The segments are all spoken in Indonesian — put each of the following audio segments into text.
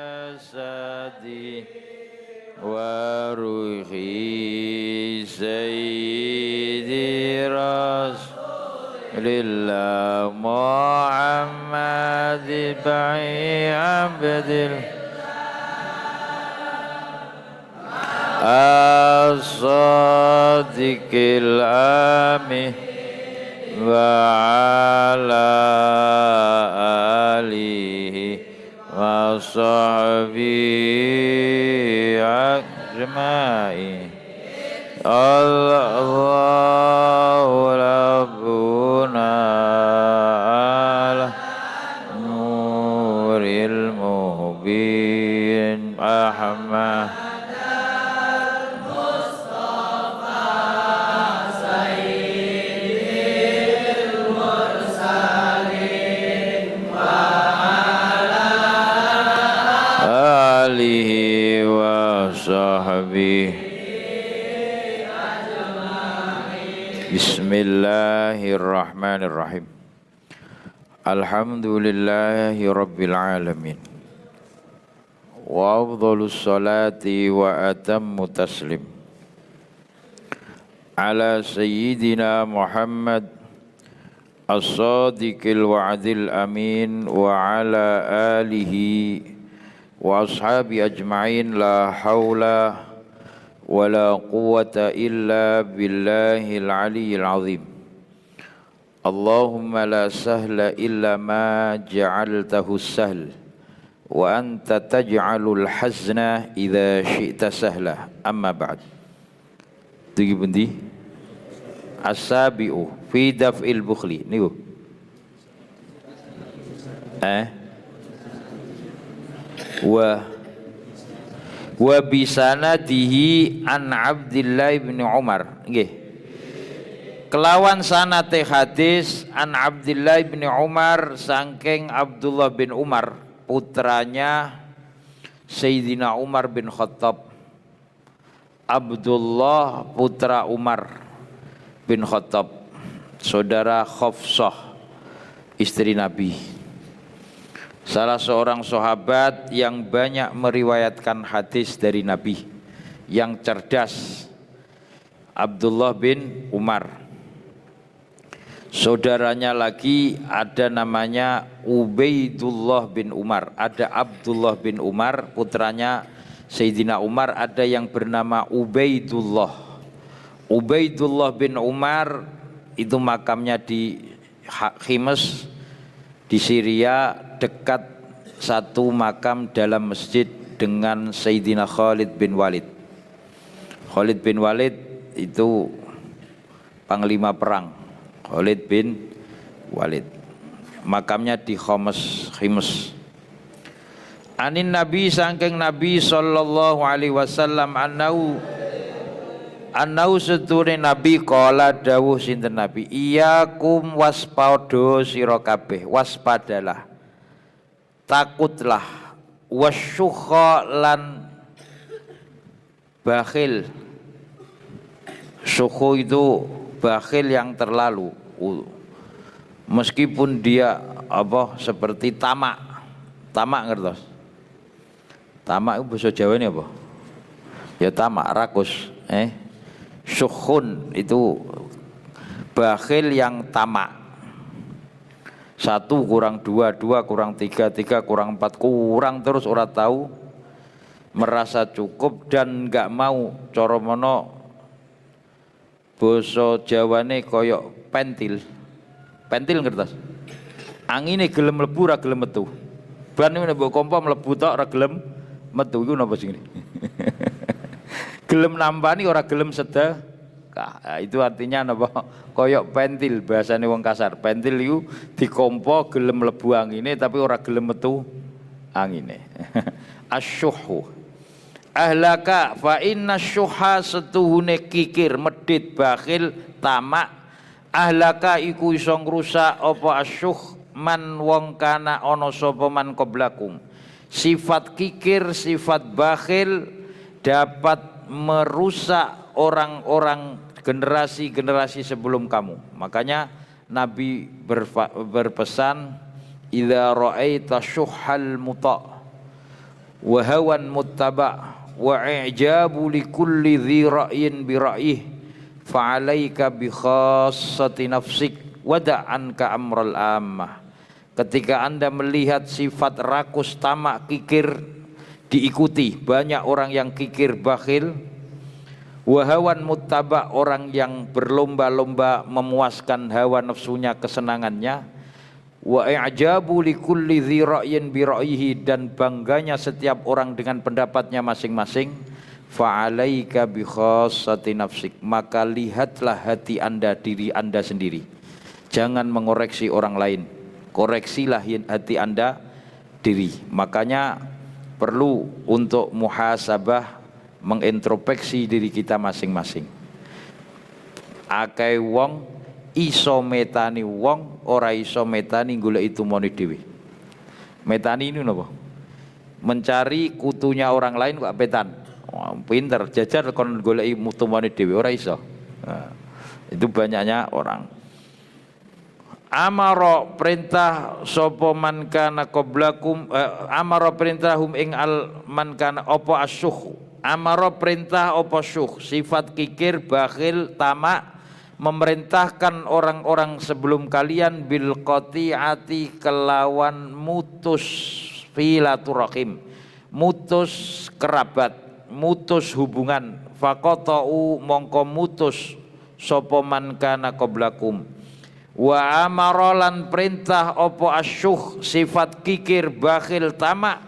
jasadi wa ruhi sayyidi rasulillah Muhammad ba'i abdil as-sadiqil amin wa ala alihi wa sahbihi ajma'in. Allahu rabbuna ala nuril mubin Ahmad alihi wa sahbihi. Bismillahirrahmanirrahim. Alhamdulillahi rabbil alamin. Wa afdhalus salati wa atammu taslim ala sayyidina Muhammad as-sadiqil wa'dil amin wa ala alihi wa ashabi ajma'in la hawla wa la quwwata illa billahil aliyyil azim. Allahumma la sahla illa ma ja'altahu sahl wa anta taj'alul hazna idza syi'ta sahla. Amma ba'd. Tugi pundi? As-sabi'u fi daf'il bukhli niku. Wa bisanadihi an Abdillah bin Umar nggih kelawan sanate hadis an Abdillah bin Umar saking Abdullah bin Umar putranya Sayyidina Umar bin Khattab. Abdullah putra Umar bin Khattab, saudara Hafsah istri Nabi, salah seorang sahabat yang banyak meriwayatkan hadis dari Nabi, yang cerdas. Abdullah bin Umar. Saudaranya lagi ada namanya Ubaidullah bin Umar. Ada Abdullah bin Umar putranya Sayyidina Umar, ada yang bernama Ubaidullah. Ubaidullah bin Umar itu makamnya di Hims di Syria, dekat satu makam dalam masjid dengan Sayyidina Khalid bin Walid. Khalid bin Walid itu panglima perang. Khalid bin Walid. Makamnya di Hims. Anin Nabi saking Nabi sallallahu alaihi wasallam annau seture Nabi qala dawuh sinten Nabi, iyakum waspada sira kabeh, waspadalah, takutlah, wasyukha lan bakhil. Syukhu itu bakhil yang terlalu, meskipun dia seperti tamak ngertos. Tamak itu bahasa Jawa ini apa? Ya tamak, rakus. Syukhun itu bakhil yang tamak. 1 kurang 2, 2 kurang 3, 3 kurang 4, kurang terus ora tahu, merasa cukup dan enggak mau. Cara mono basa Jawane koyok pentil. Pentil ngertos? Angine gelem mlebu ora gelem metu. Ban niku mbok kompo mlebu tok ora gelem metu, iku napa sing ngene? Gelem nampani ora gelem sedekah. Nah, itu artinya napa? Koyok pentil, bahasane wong kasar. Pentil iku dikompo gelem mlebu angine tapi ora gelem metu angine. Asyuhu. Ahlaka fa inna syuha setuhune kikir, medit, bakhil, tamak. Ahlaka iku iso ngrusak apa asyuh man wong kana ana sapa man qablakum. Sifat kikir, sifat bakhil dapat merusak orang-orang generasi-generasi sebelum kamu. Makanya Nabi berpesan, idza ra'aita syuhhal muta, wa hawan muttaba wa i'jabu likulli dhi ra'yin bi ra'yih fa 'alaika bi khassati nafsik wada'anka amral ammah. Ketika Anda melihat sifat rakus, tamak, kikir diikuti, banyak orang yang kikir, bakhil, wahawan muttaba, orang yang berlomba-lomba memuaskan hawa nafsunya, kesenangannya, wa i'jabu likulli dzi ra'yin bi ra'yihi, dan bangganya setiap orang dengan pendapatnya masing-masing, fa 'alaika bi khassati nafsik, maka lihatlah hati Anda, diri Anda sendiri. Jangan mengoreksi orang lain, koreksilah hati Anda diri. Makanya perlu untuk muhasabah, mengintrospeksi diri kita masing-masing. Akeh wong iso metani wong, ora iso metani golek itumane dhewe. Metani ini napa? Mencari kutunya orang lain kok petan. Oh, pinter, jajar kon golek itumane dhewe ora iso. Nah, itu banyaknya orang. Amaro perintah sapa man kana qablakum, amaro perintah hum ing al man kana apa asyuh. Amaro perintah apa syuh, sifat kikir, bakhil, tamak, memerintahkan orang-orang sebelum kalian bil qati'ati, kelawan mutus filaturahim, mutus kerabat, mutus hubungan. Faqata'u, mongko mutus sapa man kana qablakum. Wa amarolan perintah opo asyuh, sifat kikir, bakhil, tamak,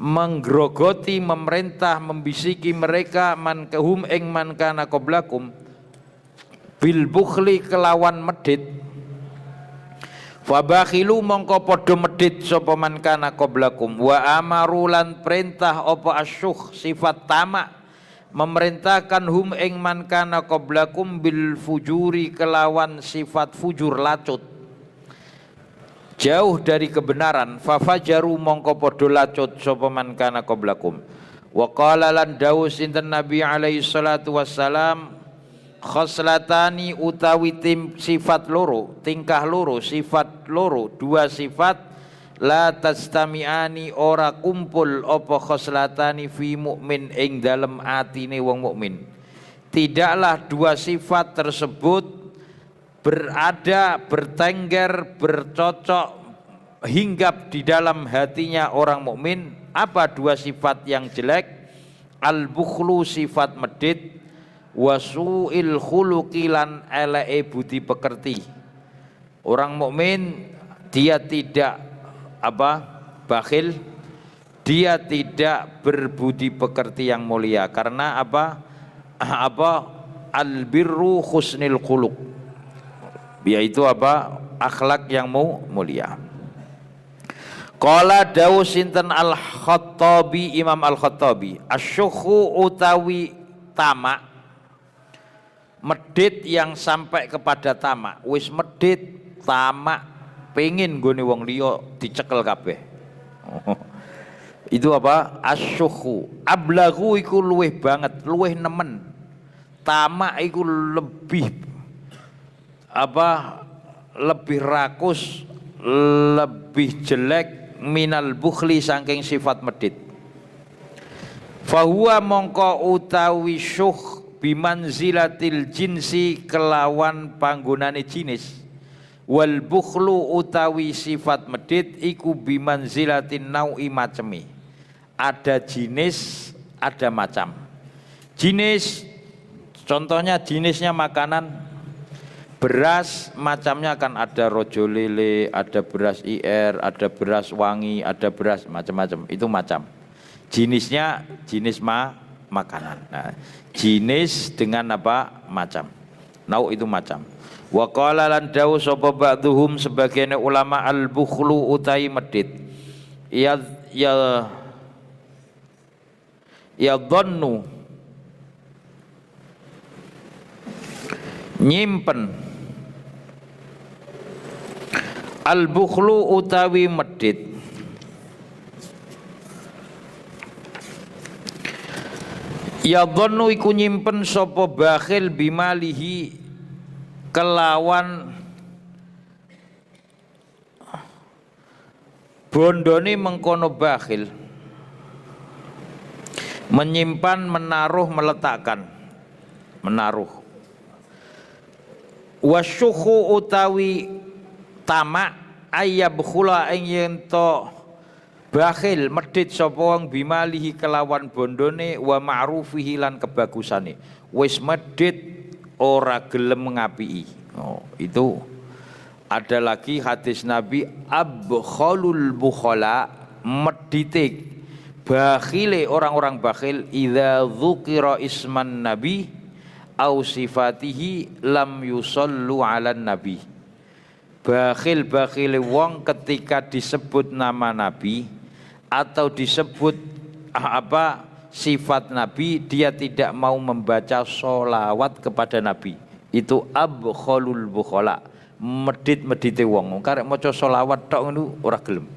menggerogoti, memerintah, membisiki mereka man kahum ing man kana qablakum bil bukhli, kelawan medit. Fa bakhilu, mongko padha medit sapa man kana qablakum. Wa amarulan perintah opo asyuh, sifat tamak, memerintahkan hum ing man kana qablakum bil fujuri, kelawan sifat fujur, lacut, jauh dari kebenaran. Fafajaru, mongko padha lacut sapa man kana qablakum. Wa qala lan dawuh sinten Nabi alaihi salatu wassalam, khoslatani utawi sifat loro, tingkah loro, sifat loro, dua sifat, la tastami'ani, ora kumpul apa khoslatani fi mukmin ing dalem atine wong mukmin. Tidaklah dua sifat tersebut berada, bertengger, bercocok, hinggap di dalam hatinya orang mukmin. Apa dua sifat yang jelek? Al-bukhlu, sifat medit, wasu'il khuluqi, lan eleke budi pekerti. Orang mukmin dia tidak bakhil, dia tidak berbudi pekerti yang mulia. Karena albirru husnil khuluq, yaitu akhlak yang mulia. Qala dawu sinten Al-Khattabi, Imam Al-Khattabi, asyukhu utawi tamak, medit yang sampai kepada tamak, wis medit tamak, pengen gone wong liya dicekel kabeh. Itu asyukhu. Ablaghu iku luweh banget, luweh nemen. Tamak iku lebih lebih rakus, lebih jelek minal bukhli, saking sifat medit. Fahuwa, mongko utawi syuh, bimanzilatil jinsi, kelawan panggonane jinis. Wal bukhlu utawi sifat medit iku bimanzilatin nau'i, macemi. Ada jinis, ada macam. Jinis, contohnya jenisnya makanan, beras, macamnya kan ada rojo lele, ada beras IR, ada beras wangi, ada beras macam-macam. Itu macam. Jenisnya jenis makanan. Nah, jenis dengan macam. Nau itu macam. Wa qala lan dawu sapa ba'dhum, sebagian ulama, al bukhlu utai medit, ya dhannu, nyimpen, al bukhlu utawi medit, ya dhannu iku nyimpen sapa bakhil bimalihi, kelawan bondone mengkono bakhil, Menyimpan, menaruh, meletakkan. Menaruh. Wasyukhu utawi tamak ayyabkhula ing yen to bakhil medhit sapa wong bimalihi kelawan bondone wa ma'rufihi lan kebagusane. Wis medhit ora gelem ngapii. Oh, itu ada lagi hadis Nabi abkhalul bukhala, medhite bakhile orang-orang bakhil idza dzukira isman nabi au sifatihi lam yusallu ala nabi. Bakhil wong ketika disebut nama nabi atau disebut sifat nabi, dia tidak mau membaca sholawat kepada nabi. Itu abkhalul bukhala, medit-medite wong karek maca sholawat tok ngono ora gelem.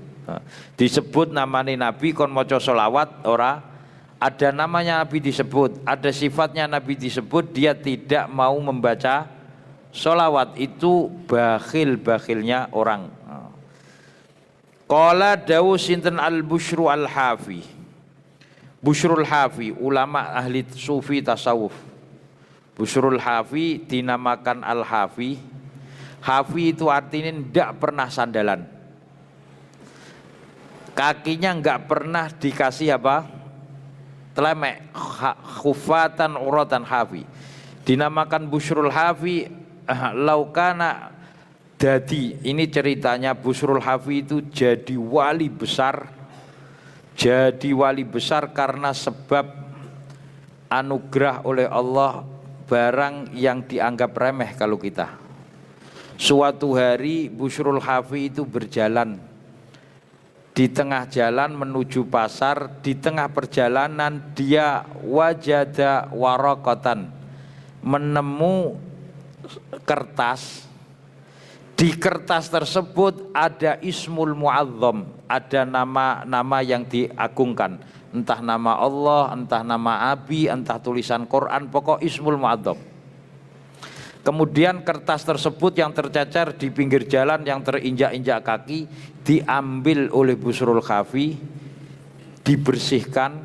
Disebut namane nabi kon maca sholawat ora. Ada namanya Nabi disebut, ada sifatnya Nabi disebut, dia tidak mau membaca sholawat. Itu bakhilnya orang. Qala dawu sinten al-Busyru al-Hafi. Busyrul Hafi, ulama ahli sufi tasawuf. Busyrul Hafi dinamakan al-Hafi. Hafi itu artinya tidak pernah sandalan. Kakinya enggak pernah dikasih telemek, khufatan uratan hafi. Dinamakan Busyrul Hafi laukana dadi. Ini ceritanya Busyrul Hafi itu jadi wali besar. Jadi wali besar karena sebab anugerah oleh Allah barang yang dianggap remeh kalau kita. Suatu hari Busyrul Hafi itu berjalan di tengah jalan menuju pasar. Di tengah perjalanan dia wajada waraqatan, menemu kertas. Di kertas tersebut ada ismul mu'azzam, ada nama-nama yang diagungkan, entah nama Allah, entah nama Abi, entah tulisan Quran, pokok ismul mu'azzam. Kemudian kertas tersebut yang tercecer di pinggir jalan, yang terinjak-injak kaki, diambil oleh Busyrul Hafi, dibersihkan,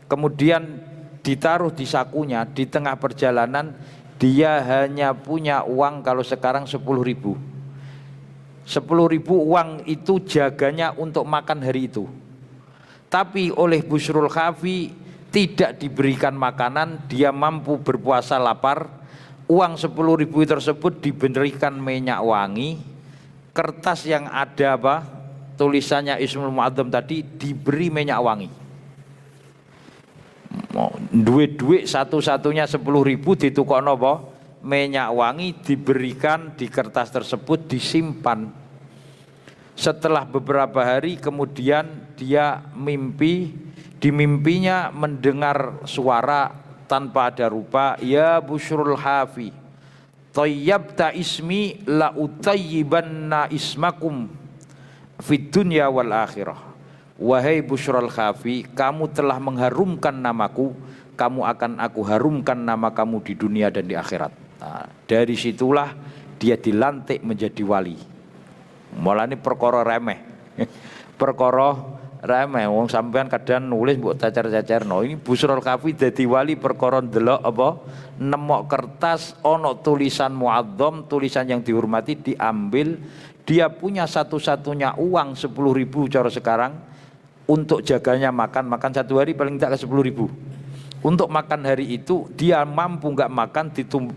kemudian ditaruh di sakunya. Di tengah perjalanan dia hanya punya uang kalau sekarang 10.000. 10.000 uang itu jaganya untuk makan hari itu. Tapi oleh Busyrul Hafi tidak diberikan makanan, dia mampu berpuasa lapar. Uang 10.000 tersebut diberikan minyak wangi. Kertas yang ada tulisannya Ismul Mu'azzam tadi diberi minyak wangi. Duit satu-satunya 10.000 ditukokno minyak wangi, diberikan di kertas tersebut, disimpan. Setelah beberapa hari kemudian dia di mimpinya mendengar suara tanpa ada rupa, ya Busyrul Hafi, tayyabta ismi la utayyibanna ismakum fid dunya wal akhirah. Wahai Busyrul Hafi, kamu telah mengharumkan namaku, kamu akan aku harumkan nama kamu di dunia dan di akhirat. Nah, dari situlah dia dilantik menjadi wali. Mulane perkara remeh. Perkara remeh, wong sampean kadang nulis mbok cacer-cacerno. Ini Busyrul Hafi dadi wali perkara ndelok nemok kertas ono tulisan mu'azzam, tulisan yang dihormati, diambil. Dia punya satu-satunya uang 10.000 cara sekarang untuk jaganya makan satu hari paling tak ke 10.000. Untuk makan hari itu dia mampu nggak makan,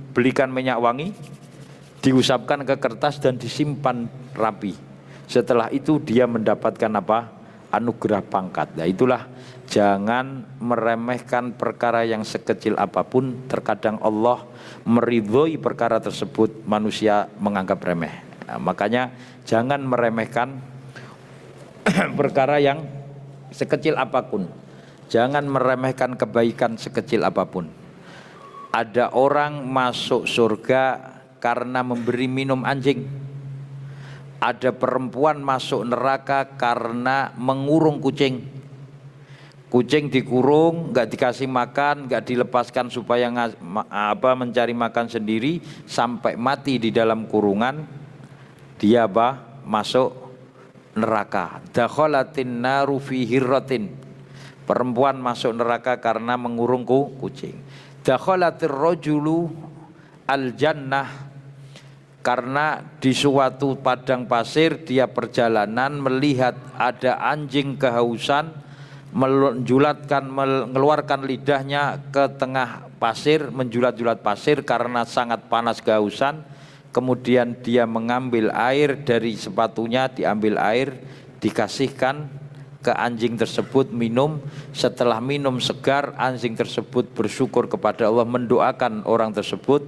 belikan minyak wangi, diusapkan ke kertas dan disimpan rapi. Setelah itu dia mendapatkan anugerah pangkat. Nah, itulah jangan meremehkan perkara yang sekecil apapun. Terkadang Allah meridhoi perkara tersebut, manusia menganggap remeh. Nah, makanya jangan meremehkan perkara yang sekecil apapun. Jangan meremehkan kebaikan sekecil apapun. Ada orang masuk surga karena memberi minum anjing. Ada perempuan masuk neraka karena mengurung kucing. Kucing dikurung, nggak dikasih makan, nggak dilepaskan supaya mencari makan sendiri sampai mati di dalam kurungan. Dia masuk neraka. Dakhalatin naru fi hirratin. Perempuan masuk neraka karena mengurung kucing. Dakhalatir rajulu al-jannah, karena di suatu padang pasir dia perjalanan melihat ada anjing kehausan mengeluarkan lidahnya ke tengah pasir, menjulat-julat pasir karena sangat panas kehausan. Kemudian dia mengambil air dari sepatunya, diambil air, dikasihkan ke anjing tersebut minum. Setelah minum segar, anjing tersebut bersyukur kepada Allah, mendoakan orang tersebut,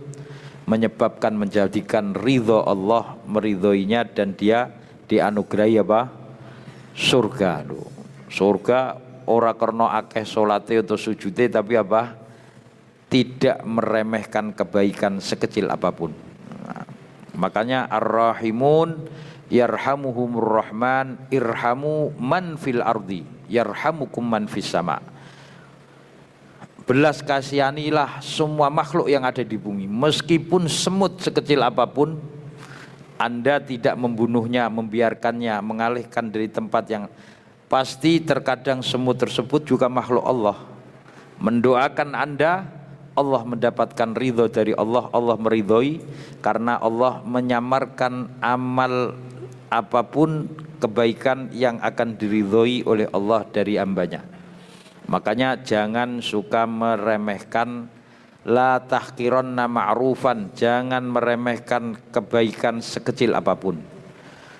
menyebabkan menjadikan ridho Allah, meridhoinya, dan dia dianugerahi apa? Surga. Surga ora karena akeh salate atau sujude, tapi apa? Tidak meremehkan kebaikan sekecil apapun. Nah, makanya ar-rahimun yarhamuhumur rahman irhamu man fil ardi yarhamukum man fis sama. Belas kasihanilah semua makhluk yang ada di bumi, meskipun semut sekecil apapun. Anda tidak membunuhnya, membiarkannya, mengalihkan dari tempat yang pasti terkadang semut tersebut juga makhluk Allah. Mendoakan Anda, Allah mendapatkan ridho dari Allah, Allah meridhoi, karena Allah menyamarkan amal apapun kebaikan yang akan diridhoi oleh Allah dari hambanya. Makanya jangan suka meremehkan, la tahqironna ma'rufan, jangan meremehkan kebaikan sekecil apapun.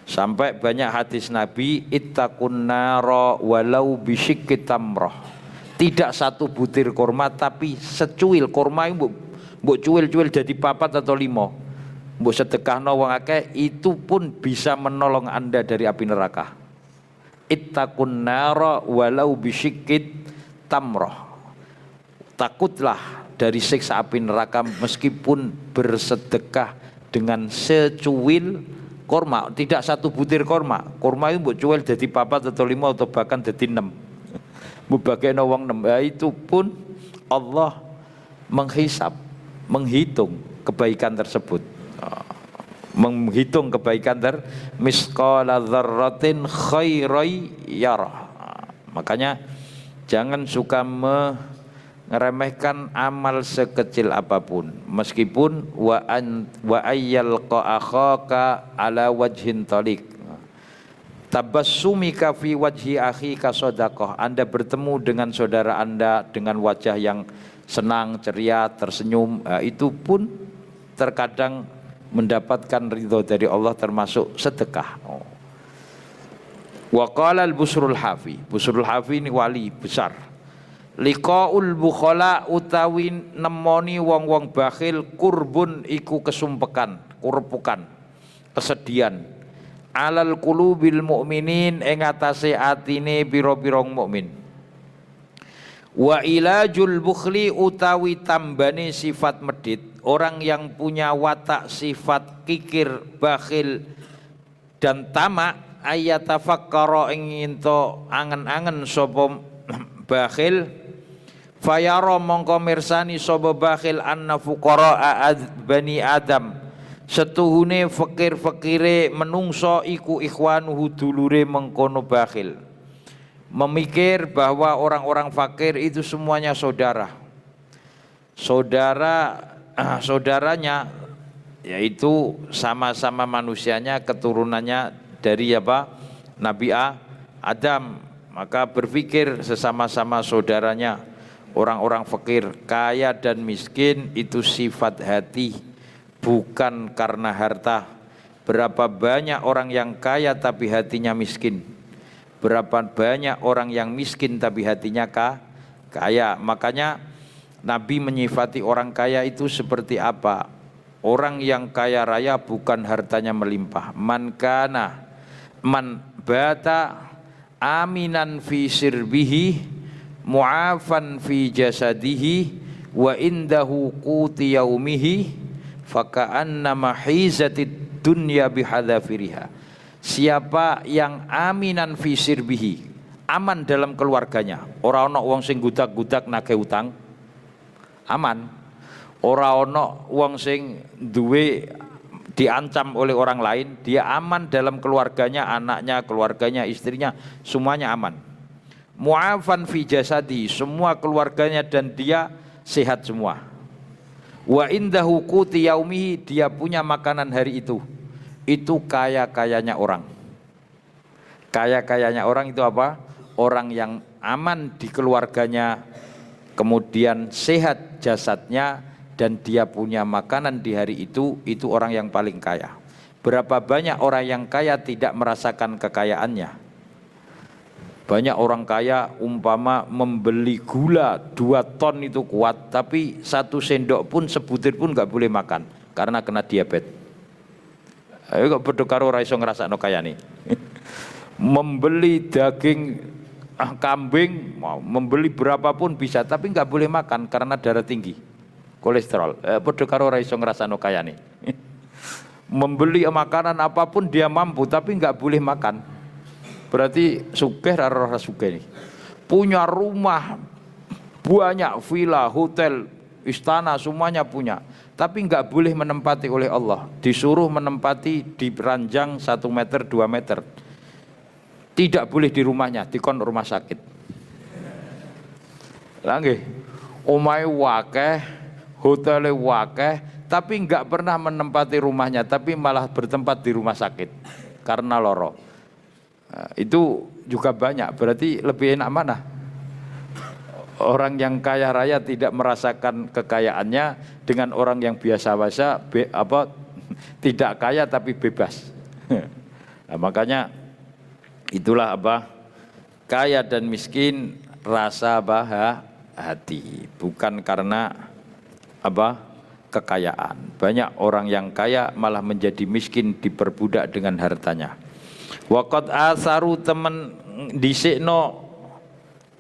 Sampai banyak hadis Nabi, ittaqun nara walau bisyikki tamrah. Tidak satu butir kurma, tapi secuil kurma mbok cuil-cuil jadi 4 atau 5. Mbok sedekahno wong akeh, itu pun bisa menolong Anda dari api neraka. Ittaqun nara walau bisyikki tamrah. Takutlah dari siksa api neraka meskipun bersedekah dengan secuil kurma, tidak satu butir kurma. Kurma itu mbok cuil jadi 4 atau 5 atau bahkan jadi 6. Mubageno wong 6, itu pun Allah menghisap, menghitung kebaikan tersebut. Menghitung kebaikan misqala dzarratin khairai yarah. Makanya jangan suka meremehkan amal sekecil apapun, meskipun wa ayyalqa akhaka ala wajhin taliq. Tabassumika fi wajhi akhika shadaqah. Anda bertemu dengan saudara Anda dengan wajah yang senang, ceria, tersenyum, itu pun terkadang mendapatkan ridho dari Allah, termasuk sedekah. Wa qala al-Busrul Hafi. Busrul Hafi ini wali besar. Liqaul bukhala utawi nemoni wong-wong bakhil, kurbun iku kesumpekan, kurpukan, kesedihan. Alal qulubil mu'minin, ing atase atine pira-pira mukmin. Wa ilajul bukhli utawi tambane sifat medit, orang yang punya watak sifat kikir, bakhil dan tamak, ayatafakkara ing ento angen-angen sapa bakhil, fayara mongko mirsani sapa bakhil anna fuqara bani adam, setuhune fakir-fakire menungso iku ikhwanuhu dulure mengkono bakhil. Memikir bahwa orang-orang fakir itu semuanya saudara. Saudaranya yaitu sama-sama manusianya, keturunannya dari apa? Nabi Adam. Maka berpikir sesama-sama saudaranya orang-orang fakir, kaya dan miskin itu sifat hati, bukan karena harta. Berapa banyak orang yang kaya tapi hatinya miskin, berapa banyak orang yang miskin tapi hatinya kaya. Makanya Nabi menyifati orang kaya itu seperti apa? Orang yang kaya raya bukan hartanya melimpah. Man bata aminan fi sirbihi mu'afan fi jasadihi wa indahu quti yaumihi faka'annama hizatid dunya bihadzafiriha. Siapa yang aminan fi sirbihi, aman dalam keluarganya, ora ana wong sing gudak-gudak nagih utang, aman. Ora ana wong sing duwe diancam oleh orang lain, dia aman dalam keluarganya, anaknya, keluarganya, istrinya, semuanya aman. mu'afan fi jasadi, semua keluarganya dan dia sehat semua. Wa indahu quti yaumihi, dia punya makanan hari itu kaya-kayanya orang. Kaya-kayanya orang itu apa? Orang yang aman di keluarganya, kemudian sehat jasadnya, dan dia punya makanan di hari itu orang yang paling kaya. Berapa banyak orang yang kaya tidak merasakan kekayaannya? Banyak orang kaya umpama membeli gula 2 ton itu kuat, tapi 1 sendok pun, sebutir pun nggak boleh makan karena kena diabetes. Ayo kok padha karo ora iso ngrasakno kayane. Membeli daging kambing, membeli berapapun bisa, tapi nggak boleh makan karena darah tinggi, kolesterol. Padha karo ora iso ngrasakno kayane. Membeli makanan apapun dia mampu, tapi nggak boleh makan. Berarti sugih ora sugih nih. Punya rumah banyak, villa, hotel, istana, semuanya punya, tapi nggak boleh menempati oleh Allah. Disuruh menempati di ranjang 1 meter 2 meter. Tidak boleh di rumahnya, dikon rumah sakit. Lah nggih, omahe wakeh, hotele wakeh, tapi nggak pernah menempati rumahnya, tapi malah bertempat di rumah sakit karena loro. Nah, itu juga banyak. Berarti lebih enak mana? Orang yang kaya raya tidak merasakan kekayaannya dengan orang yang biasa-biasa tidak kaya tapi bebas. Nah, makanya itulah kaya dan miskin rasa hati, bukan karena kekayaan. Banyak orang yang kaya malah menjadi miskin, diperbudak dengan hartanya. Waqad asaru temen dhisikno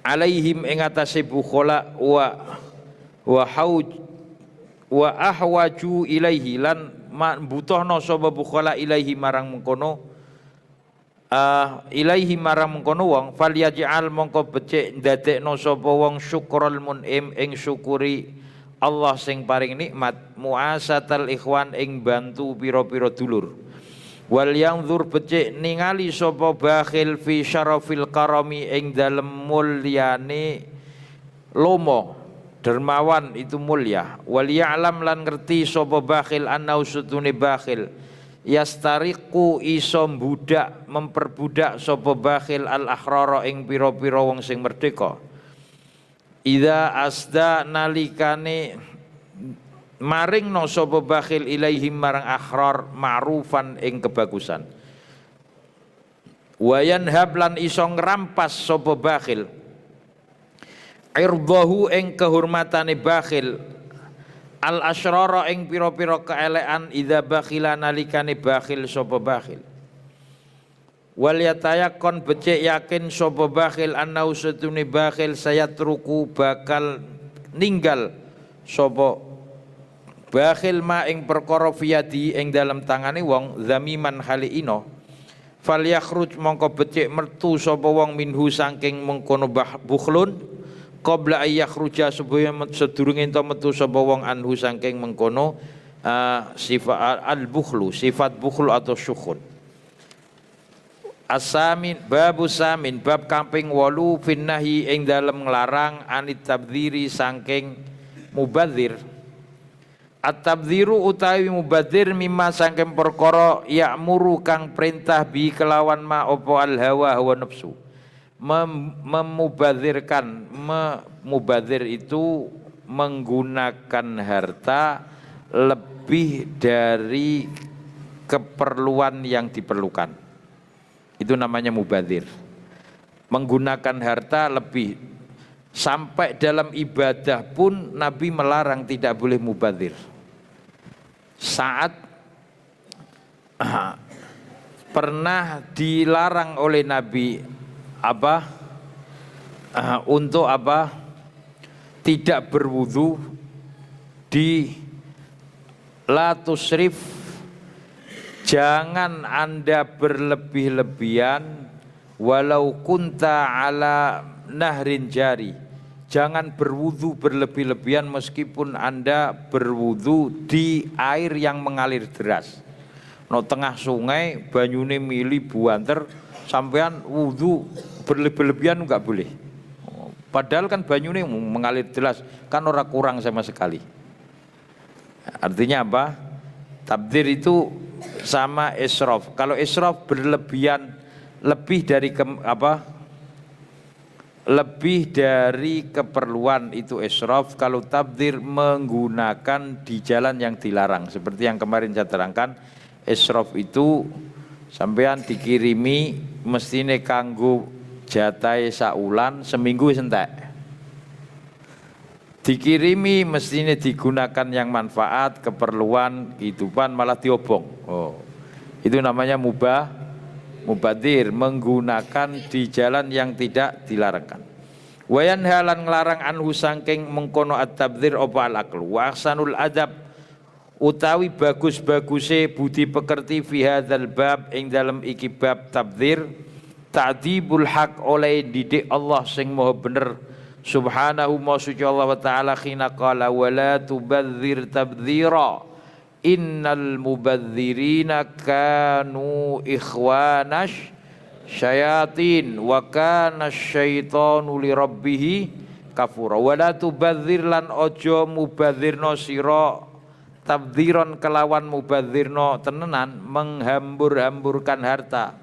alaihim ing atase bukhala wa ahwaju ilaihi, lan butuhno sapa bukhala ilaihi marang mengkono ilaihi marang mengkono wong, falyaj'al mongko becik ndadekno sapa wong syukrul mun'im ing syukuri Allah sing paring nikmat, muasatal ikhwan ing bantu pira-pira dulur. Wal yanzur becik ningali sapa bakhil fi syarafil karami ing dalem mulyane lomo, dermawan itu mulia. Wal ya'lam lan ngerti sapa bakhil annau sutune bakhil yastariqu iso budak memperbudak sapa bakhil al akhrara ing pira-pira wong sing merdeka. Idza asda nalikane maring no sapa bakhil ilaihim marang akhrar ma'rufan ing kebagusan. Wayan hablan iso ngrampas sapa bakhil irdahu ing kehormatane bakhil al asyrara ing pira-pira keelekan idza bakhila nalikane bakhil sapa bakhil. Wal yatayakon becik yakin sapa bakhil annau satune bakhil sayatruku bakal ninggal sapa bakhil ma ing perkara fiyadi ing dalam tangane wong zamiman khaliino, fal yakhruj mongko becik mertu sapa wong minhu saking mengkono bukhlun qabla ay yakhruja supaya sedurunge ento metu sapa wong anhu saking mengkono sifat al bukhlu, sifat bukhlu atau syukhun. Asamin babu samin bab kaping 8 finnahi ing dalam nglarang anit tabdziri saking mubadzir. At-tabdziru utawi mubadzir mimma saking perkara ya'muru kang perintah bi kelawan ma apa al hawa hawa nafsu. Memubadzirkan, mubadzir itu menggunakan harta lebih dari keperluan yang diperlukan. Itu namanya mubadzir. Menggunakan harta lebih, sampai dalam ibadah pun Nabi melarang tidak boleh mubadzir. Saat pernah dilarang oleh Nabi untuk tidak berwudu di la tusrif, jangan Anda berlebih-lebihan walau kunta ala nahrin jari, jangan berwudu berlebih-lebihan meskipun Anda berwudu di air yang mengalir deras. No tengah sungai banyune mili buanter, sampean wudu berlebih-lebihan enggak boleh. Padahal kan banyu ini mengalir jelas, kan ora kurang sama sekali. Artinya apa? Tabdzir itu sama israf. Kalau israf berlebihan, lebih dari lebih dari keperluan itu israf. Kalau tabdzir menggunakan di jalan yang dilarang, seperti yang kemarin saya terangkan, israf itu sampean dikirimi mestine kanggo jatahe saulan seminggu entek. Dikirimi mestinya digunakan yang manfaat, keperluan, kehidupan, malah diobong. Oh, itu namanya mubadzir, menggunakan di jalan yang tidak dilarangkan. Wayan halan nglarang anhu sangking mengkono at-tabdzir apa al-aqlu wa ahsanul adab utawi bagus-baguse budi pekerti fi hadzal bab ing dalem iki bab tabdzir ta'dibul haq oleh didik Allah sing maha bener subhanahu ma suci Allah wa ta'ala khina qala wala tubadzir tabdzira innal mubadzirina kanu ikhwanash syayatin wa kana syaitanu li rabbih kafura wala tubadzir lan ojo mubadzirno sira tabdziron kelawan mubadzirno tenenan menghambur-hamburkan harta.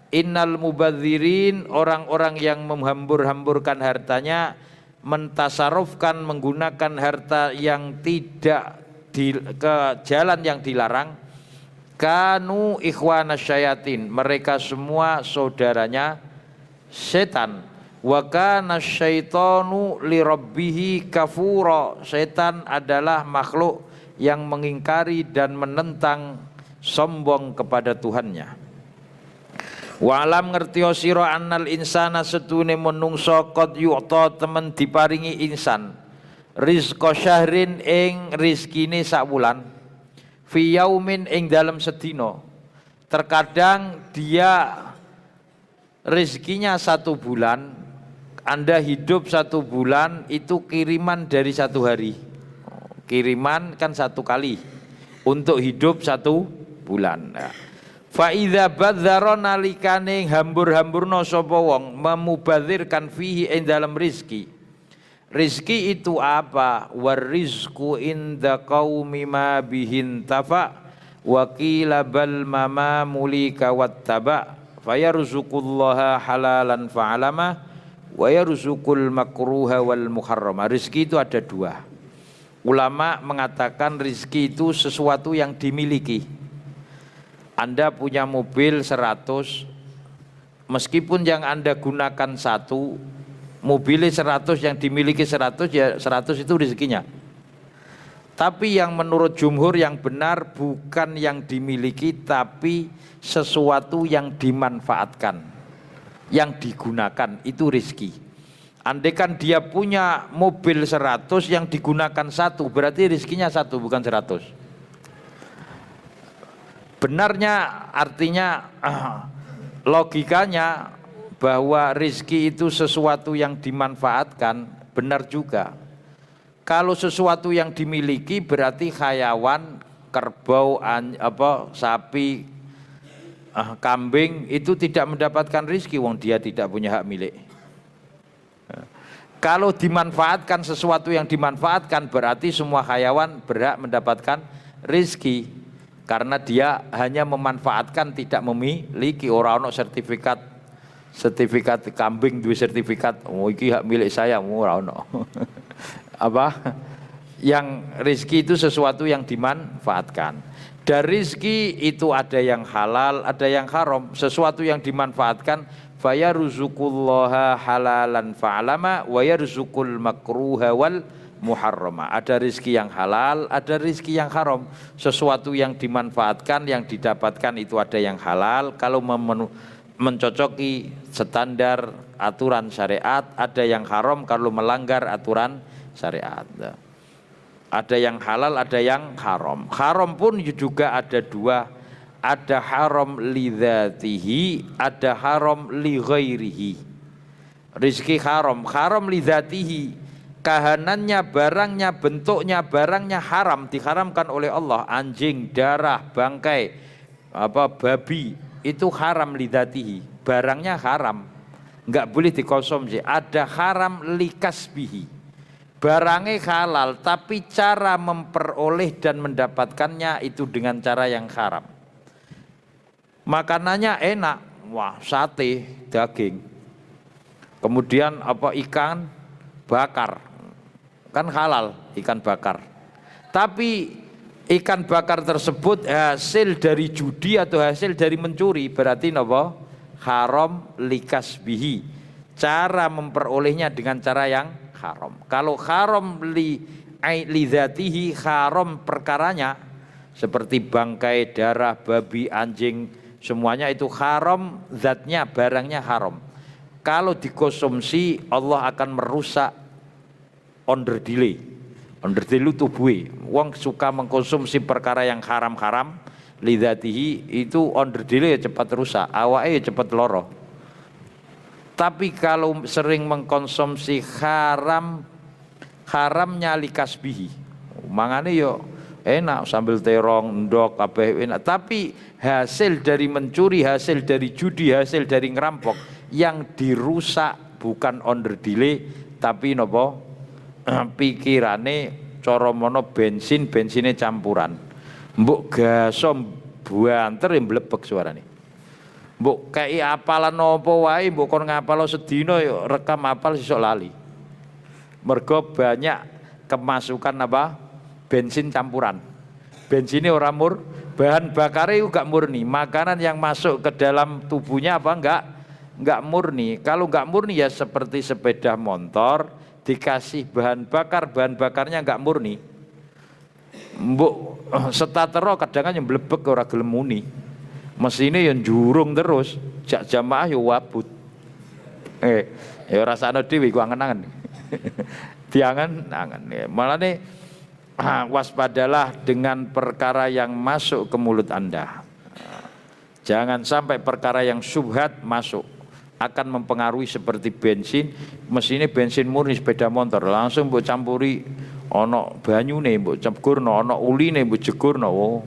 Innal mubadzirin orang-orang yang menghambur-hamburkan hartanya, mentasarufkan menggunakan harta yang tidak ke jalan yang dilarang, kanu ikhwanas syayatin, mereka semua saudaranya setan. Wa kana syaitanu li rabbih kafura, setan adalah makhluk yang mengingkari dan menentang sombong kepada Tuhannya. Wa alam ngertiyo sira annal insana setune menungso qad yu'ta temen diparingi insan rizqa syahrin ing rizkine sak wulan fi yaumin ing dalem sedina. Terkadang dia rizkinya 1 bulan, Anda hidup 1 bulan itu kiriman dari 1 hari. Kiriman kan 1 kali untuk hidup 1 bulan. Nah, fa idza badzara nalikane hambur-hamburna sapa wong memubadzirkan fihi ing dalam rizki. Rizki itu apa? Warizqu inda qaumi ma bihin tafa wa qila bal mama mulika wattaba fayarzuqullaha halalan fa'alama wa yarzuqul makruha wal muharrama. Rizki itu ada 2. Ulama mengatakan rizki itu sesuatu yang dimiliki. Anda punya mobil 100, meskipun yang Anda gunakan 1, mobilnya 100, yang dimiliki 100, ya 100 itu rezekinya. Tapi yang menurut jumhur yang benar bukan yang dimiliki, tapi sesuatu yang dimanfaatkan, yang digunakan, itu rezeki. Andaikan dia punya mobil 100 yang digunakan 1, berarti rezekinya 1 bukan 100. Benarnya artinya logikanya bahwa rizki itu sesuatu yang dimanfaatkan, benar juga. Kalau sesuatu yang dimiliki berarti hayawan, kerbau, sapi, kambing itu tidak mendapatkan rizki, wong dia tidak punya hak milik. Kalau dimanfaatkan, sesuatu yang dimanfaatkan berarti semua hayawan berhak mendapatkan rizki. Karena dia hanya memanfaatkan, tidak memiliki. Orang ono sertifikat kambing duwe sertifikat, oh iki hak milik saya, ora ono. Apa? Yang rezeki itu sesuatu yang dimanfaatkan. Dari rezeki itu ada yang halal, ada yang haram. Sesuatu yang dimanfaatkan, fayarzuqullaha halalan fa'alama wa yarzuqul makruha wal muharrama. Ada rizki yang halal, ada rizki yang haram. Sesuatu yang dimanfaatkan, yang didapatkan itu ada yang halal kalau mencocoki standar aturan syariat, ada yang haram kalau melanggar aturan syariat. Ada yang halal, ada yang haram. Haram pun juga ada 2. Ada haram li dzatihi, ada haram li ghairihi. Rizki haram li dzatihi, kahanannya, barangnya, bentuknya, barangnya haram, diharamkan oleh Allah. Anjing, darah, bangkai, babi, itu haram lidzatihi, barangnya haram. enggak boleh dikonsumsi. Ada haram likasbihi, barangnya halal tapi cara memperoleh dan mendapatkannya itu dengan cara yang haram. Makanannya enak, wah sate, daging, kemudian apa ikan bakar, kan halal ikan bakar. Tapi ikan bakar tersebut hasil dari judi atau hasil dari mencuri, berarti apa? Haram likasbihi, cara memperolehnya dengan cara yang haram. Kalau haram lidzatihi, haram perkaranya, seperti bangkai, darah, babi, anjing, semuanya itu haram zatnya, barangnya haram. Kalau dikonsumsi Allah akan merusak onder delay. Onder delay tubuhe. Wong suka mengkonsumsi perkara yang haram-haram lidzatihi, itu onder delay cepat rusak, awake cepat loro. Tapi kalau sering mengkonsumsi haramnya likasbihi, mangane yo enak sambil terong, ndok, kabeh enak. Tapi hasil dari mencuri, hasil dari judi, hasil dari ngerampok, yang dirusak bukan onder delay tapi nopo pikirane, cara mono bensinnya campuran. Mbok gasom banter yang mlebek suarane. Mbok kei apalan nopo wae, mbok kon ngapalo sedina yo rekam apal sesuk lali. Mergo banyak kemasukan apa? Bensin campuran. Bensinnya orang bahan bakarnya juga murni. Makanan yang masuk ke dalam tubuhnya apa enggak murni. Kalau enggak murni ya seperti sepeda motor dikasih bahan bakarnya enggak murni. Mbok setatero kadang yang mlebek ora gelem muni. Mesine yang jurung terus, jak jamaah yo wabut. Ya rasane dhewe ku angen-angen. Diangen-angen. Malane waspadalah dengan perkara yang masuk ke mulut Anda. Jangan sampai perkara yang syubhat masuk, akan mempengaruhi seperti bensin. Mesinnya bensin murni sepeda motor, langsung mbok campuri ana banyune, mbok cegurno, ana uline mbok jegurno. Oh,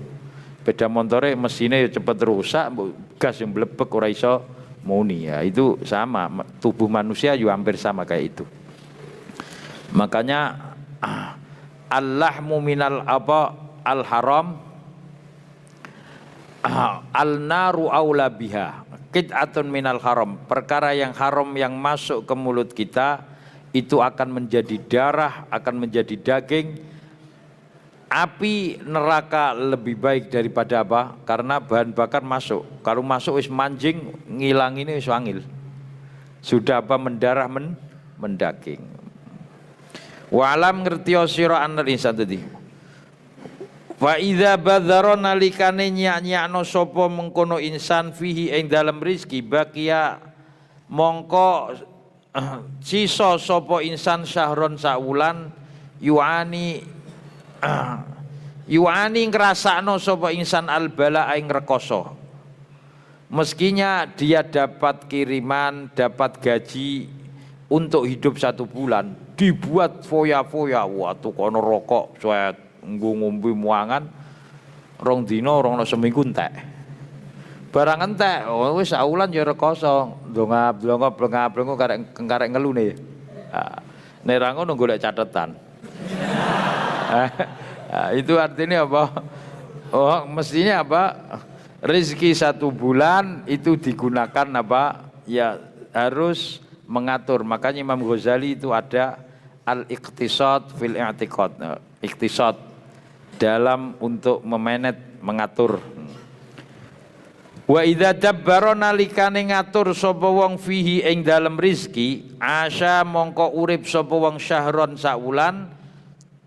sepeda motore mesinnya cepet rusak, mbok gas yang mlebek ora iso muni. Ya itu sama, tubuh manusia juga hampir sama kayak itu. Makanya al-lahmu minal apa al-haram al-naru aula biha qit'atun minal haram. Perkara yang haram yang masuk ke mulut kita itu akan menjadi darah, akan menjadi daging. Api neraka lebih baik daripada apa? Karena bahan bakar masuk. Kalau masuk wis manjing, ngilang ini wis wangil. Sudah apa mendarah mendaging. Wa alam ngertiyo sira anal insan tadi. Wa idza badzara nalikane nyak-nyakno sapa mengkono insan fihi ing dalem rezeki bakia mongko sisa sapa insan syahron saulan yuani ngrasakno sapa insan albala ing rekoso. Meskinya dia dapat kiriman, dapat gaji untuk hidup 1 bulan, dibuat foya-foya, wah tuh kono rokok, cuet, ngombe muangan, rong dino, rong seminggu entek. Barang entek, oh wis saulan ya rekoso, ndongap karek ngelune. Nek ra ngono golek catetan. Itu artinya apa? Oh, mestinya apa? Rezeki 1 bulan itu digunakan apa? Ya harus mengatur. Makanya Imam Ghazali itu ada al-iqtisad fil i'tiqad. Iqtisad dalam untuk memanage, mengatur. Wa idza dabbara nalikane ngatur sapa wong fihi ing dalem rezeki, asya mongko urip sapa wong syahron saulan,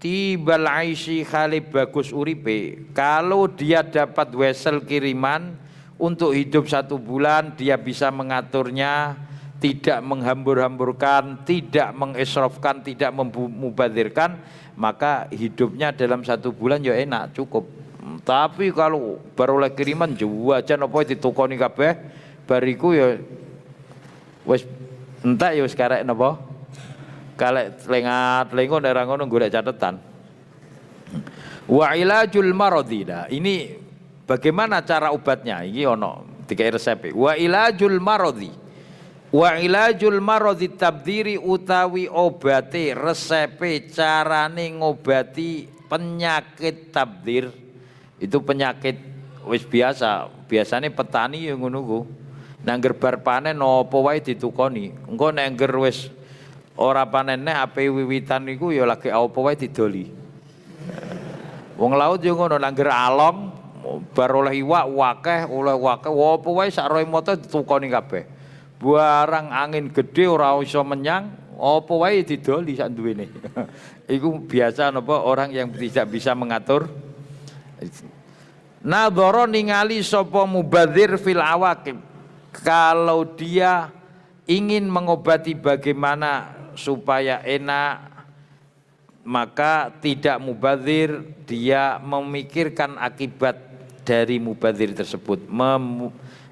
tibal aisy khali bagus uripe. Kalau dia dapat wesel kiriman untuk hidup 1 bulan, dia bisa mengaturnya, tidak menghambur-hamburkan, tidak mengisrafkan, tidak memubadzirkan, maka hidupnya dalam 1 bulan ya enak, cukup. Tapi kalau baru oleh kiriman juajan apa ditukoni kabeh, bariku ya wis entek ya wis karek napa? Kalek lengat-lengo nek ra ngono golek catetan. Wa ilajul maradi. Ini bagaimana cara obatnya? Iki ono dikai resep. Wa ilajul maradi. Wa ilajul maradhi tabdiri utawi obate resepe carane ngobati penyakit tabdir. Itu penyakit wis biasane petani yang ngono ku. Nangger bar panen apa wae ditukoni. Engko nek ngger wis ora panen nek ape wiwitan iku ya lagi apa wae didoli. Wong laut yo ngono nangger along bar oleh iwak wakeh apa wae sak roe moto ditukoni kabeh. Barang angin gede ora iso menyang, apa wae didoli sak duwene. Iku biasa napa orang yang tidak bisa mengatur. Nadhara ningali sapa mubadzir fil awaqib. Kalau dia ingin mengobati bagaimana supaya enak, maka tidak mubadzir, dia memikirkan akibat dari mubadzir tersebut,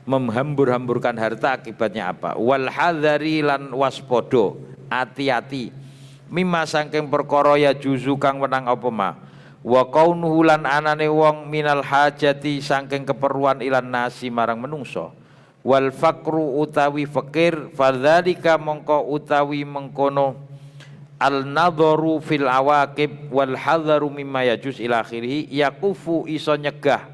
menghambur-hamburkan harta akibatnya apa. Wal hadzari lan waspodo, hati-hati mimma saking perkara ya juzu kang wenang apa ma. Wa kaunuhu lan anane wong minal hajati saking keperluan ilan nasi marang menungso. Wal faqru utawi fakir fadzalika mongko utawi mengkono al nadharu fil awaqib wal hadzaru mimma yajuz ila akhirih yakufu iso nyegah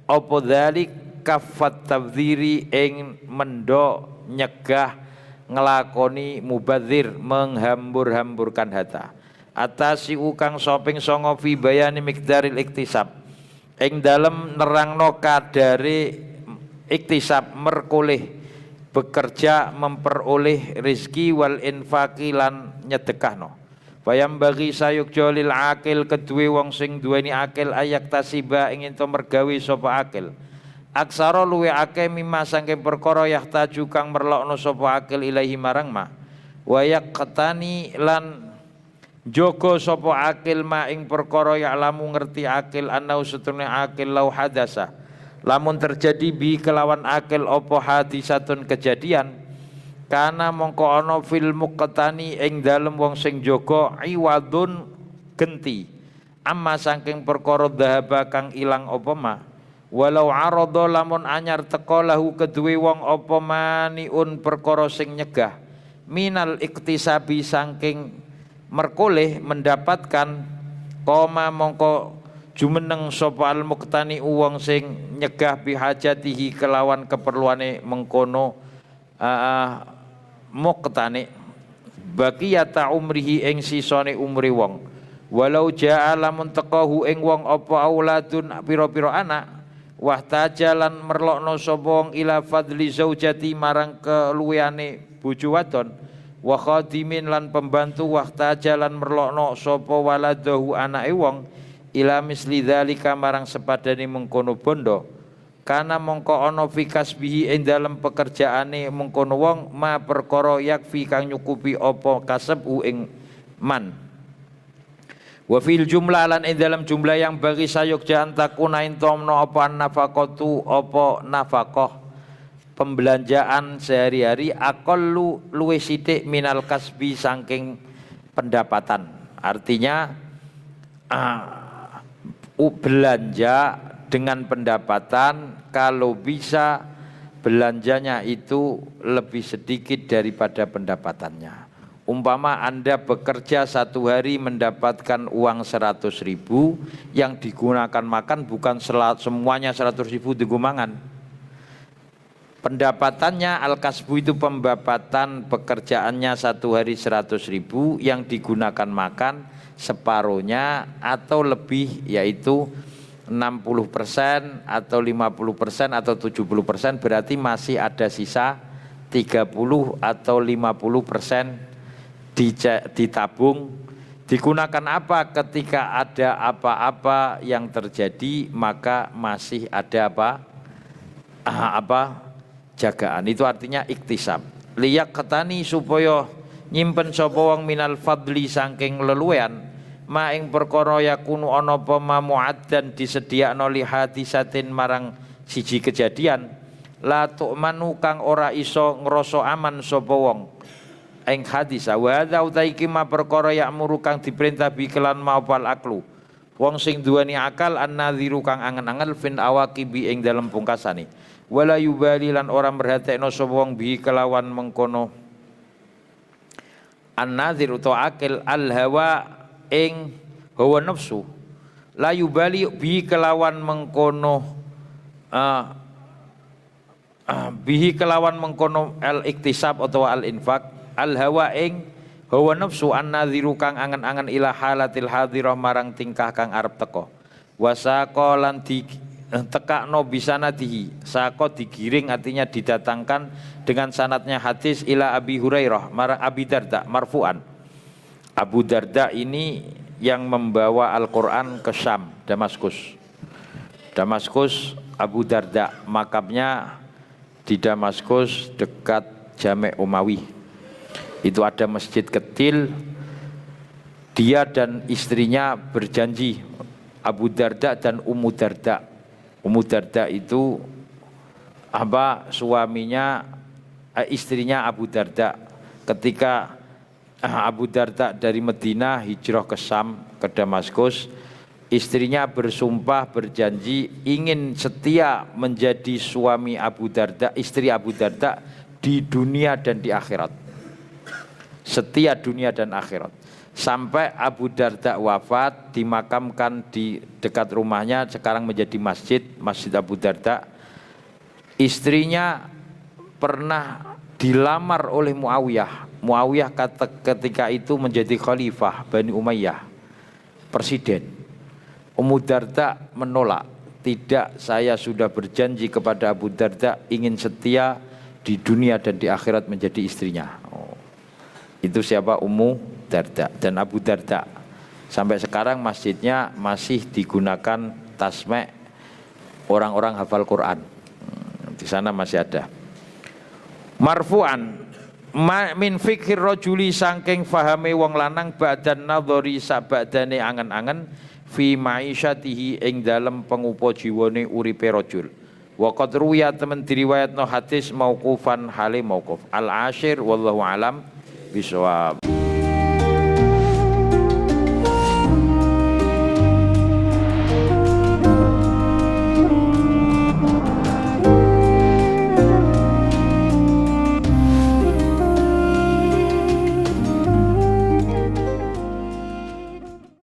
apa dzalik kafat tabdziri ing mendo nyegah ngelakoni mubadzir menghambur-hamburkan harta. Atasi ukang soping songo fi bayani mikdaril iktisab ing dalem nerangno kadare iktisab merkoleh bekerja memperoleh rizki wal infaqi lan nyedekahno. Bayam bagi sayuk jolil akil kedue wong sing duweni akil ayak tasiba ingin to mergawe sapa akil. Aksara luwe akeh mimma saking perkara yahtaju kang merlokno sapa akil ilahi marang ma. Wayak ketani lan jogo sapa akil ma ing perkara ya lamu ngerti akil anau setune akil lau hadasa. Lamun terjadi bi kelawan akil opo hadisatun kejadian kana mongko ana fil muqtani ing dalem wong sing jaga iwadun genti amma saking perkara dhahaba kang ilang apa ma walau arada lamun anyar teka lahu kedue wong apa maniun perkara sing nyegah minal iktisabi saking merkoleh mendapatkan koma mongko jumeneng sapa al muqtani wong sing nyegah bihajatihi kelawan keperluane mengkono muqtani baqiyata umrihi ing sisane umri wong walau jaa lamun tekahu ing wong apa auladun pira-pira anak wahtajalan merlokno sapa wong ila fadli zaujati marang keluwiane bojo wadon wa khadimin lan pembantu wahtajalan merlokno sapa waladahu anake wong ila misli dzalika marang sepadane mengkono bondo kana mongko ana fikas bihi ing dalem pekerjaane mengkono wong ma perkara yakfi kang nyukupi apa kasab ing man wa fil jumlah lan ing dalem jumlah yang bagi sayuk jan takuna intomno apa nafaqatu apa nafaqah pembelanjaan sehari-hari aqallu luwih sithik minal kasbi saking pendapatan artinya belanja dengan pendapatan kalau bisa belanjanya itu lebih sedikit daripada pendapatannya. Umpama Anda bekerja satu hari mendapatkan uang 100.000 yang digunakan makan bukan semuanya 100.000 digunakan. Pendapatannya al-kasbu itu pendapatan pekerjaannya satu hari 100.000 yang digunakan makan separuhnya atau lebih yaitu 60% atau 50% atau 70% berarti masih ada sisa 30 atau 50% ditabung. Digunakan apa ketika ada apa-apa yang terjadi maka masih ada jagaan. Itu artinya iktisab. Liyak ketani supaya nyimpen sapa wong minal fadli saking leluwean ma ing perkara yakunu ana apa muaddan disediakno li hadisatin marang siji kejadian la tu'manu kang ora iso ngrasa aman sapa wong ing hadis wa hadza utaiki ma perkara ya'muru kang diperintah bi kelan maupal aklu wong sing duweni akal an-nadhiru kang angen-angen fin awaqibi ing dalem pungkasane wala yubali lan ora merhatekno sapa wong bi kelawan mengkono an-nadhir utawa akil al hawa ing hawa nafsu la yubali bi kelawan mengkono bihi kelawan mengkono al iktisab utawa al infak al hawa ing hawa nafsu an-nadhiru kang angen-angen ila halatil hadirah marang tingkah kang arep teko wasaqo lan di tekakno bisanadihi saqo digiring artinya didatangkan dengan sanadnya hadis ila Abi Hurairah marang Abi Darda marfu'an. Abu Darda ini yang membawa Al-Quran ke Syam, Damaskus. Abu Darda makamnya di Damaskus dekat Jame' Umawi. Itu ada masjid kecil. Dia dan istrinya berjanji, Abu Darda dan Ummu Darda. Ummu Darda itu suaminya istrinya Abu Darda. Ketika Abu Darda dari Medina hijrah ke Syam ke Damaskus, istrinya bersumpah berjanji ingin setia menjadi suami Abu Darda, istri Abu Darda di dunia dan di akhirat. Setia dunia dan akhirat. Sampai Abu Darda wafat, dimakamkan di dekat rumahnya, sekarang menjadi Masjid Abu Darda. Istrinya pernah dilamar oleh Muawiyah. Muawiyah ketika itu menjadi khalifah Bani Umayyah, presiden. Ummu Darda menolak, tidak, saya sudah berjanji kepada Abu Darda ingin setia di dunia dan di akhirat menjadi istrinya. Itu siapa? Ummu Darda dan Abu Darda. Sampai sekarang masjidnya masih digunakan tasmek orang-orang hafal Quran. Di sana masih ada. Marfu'an min fikir rajuli saking fahame wong lanang ba'dan nadhari sabadane angen-angen fi ma'isyatihi ing dalem pengupa jiwane uripe rajul. Wa qad ruwiya temen diriwayatno hadis mauqufan hale mauquf. Al-ashir wallahu alam bisawab.